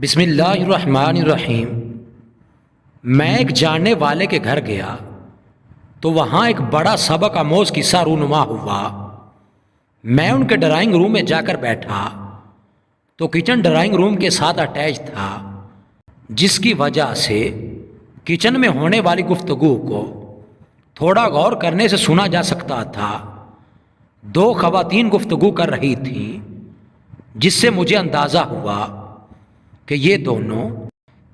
بسم اللہ الرحمن الرحیم۔ میں ایک جاننے والے کے گھر گیا تو وہاں ایک بڑا سبق آموز قصہ رونما ہوا۔ میں ان کے ڈرائنگ روم میں جا کر بیٹھا تو کچن ڈرائنگ روم کے ساتھ اٹیچ تھا، جس کی وجہ سے کچن میں ہونے والی گفتگو کو تھوڑا غور کرنے سے سنا جا سکتا تھا۔ دو خواتین گفتگو کر رہی تھیں، جس سے مجھے اندازہ ہوا کہ یہ دونوں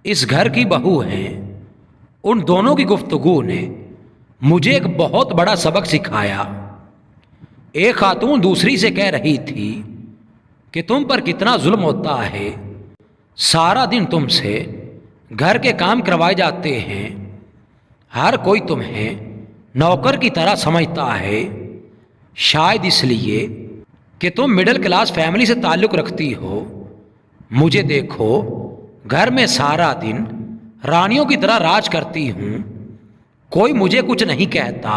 اس گھر کی بہو ہیں۔ ان دونوں کی گفتگو نے مجھے ایک بہت بڑا سبق سکھایا۔ ایک خاتون دوسری سے کہہ رہی تھی کہ تم پر کتنا ظلم ہوتا ہے، سارا دن تم سے گھر کے کام کروائے جاتے ہیں، ہر کوئی تمہیں نوکر کی طرح سمجھتا ہے، شاید اس لیے کہ تم مڈل کلاس فیملی سے تعلق رکھتی ہو۔ مجھے دیکھو، گھر میں سارا دن رانیوں کی طرح راج کرتی ہوں، کوئی مجھے کچھ نہیں کہتا،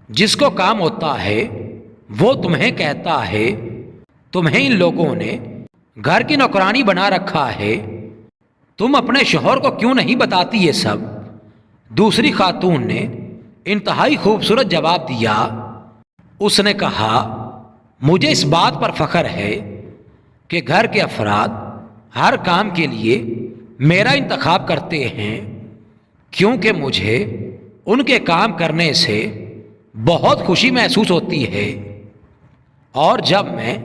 جس کو کام ہوتا ہے وہ تمہیں کہتا ہے۔ تمہیں ان لوگوں نے گھر کی نوکرانی بنا رکھا ہے، تم اپنے شوہر کو کیوں نہیں بتاتی یہ سب؟ دوسری خاتون نے انتہائی خوبصورت جواب دیا۔ اس نے کہا، مجھے اس بات پر فخر ہے کہ گھر کے افراد ہر کام کے لیے میرا انتخاب کرتے ہیں، کیونکہ مجھے ان کے کام کرنے سے بہت خوشی محسوس ہوتی ہے، اور جب میں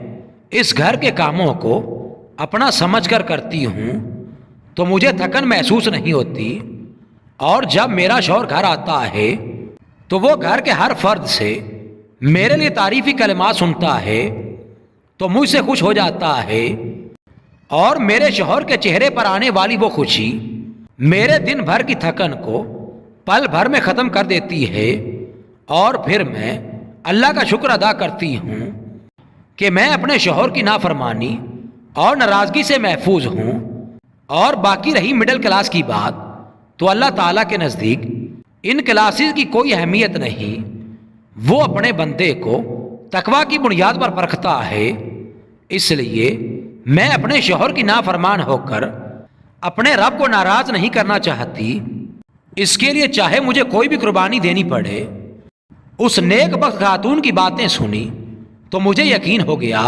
اس گھر کے کاموں کو اپنا سمجھ کر کرتی ہوں تو مجھے تھکن محسوس نہیں ہوتی، اور جب میرا شوہر گھر آتا ہے تو وہ گھر کے ہر فرد سے میرے لیے تعریفی کلمات سنتا ہے تو مجھ سے خوش ہو جاتا ہے، اور میرے شوہر کے چہرے پر آنے والی وہ خوشی میرے دن بھر کی تھکن کو پل بھر میں ختم کر دیتی ہے، اور پھر میں اللہ کا شکر ادا کرتی ہوں کہ میں اپنے شوہر کی نافرمانی اور ناراضگی سے محفوظ ہوں۔ اور باقی رہی مڈل کلاس کی بات، تو اللہ تعالیٰ کے نزدیک ان کلاسز کی کوئی اہمیت نہیں، وہ اپنے بندے کو تقویٰ کی بنیاد پر پرکھتا ہے۔ اس لیے میں اپنے شوہر کی نافرمان ہو کر اپنے رب کو ناراض نہیں کرنا چاہتی، اس کے لیے چاہے مجھے کوئی بھی قربانی دینی پڑے۔ اس نیک بخت خاتون کی باتیں سنی تو مجھے یقین ہو گیا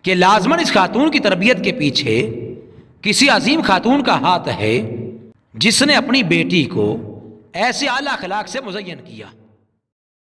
کہ لازماً اس خاتون کی تربیت کے پیچھے کسی عظیم خاتون کا ہاتھ ہے، جس نے اپنی بیٹی کو ایسے اعلیٰ اخلاق سے مزین کیا۔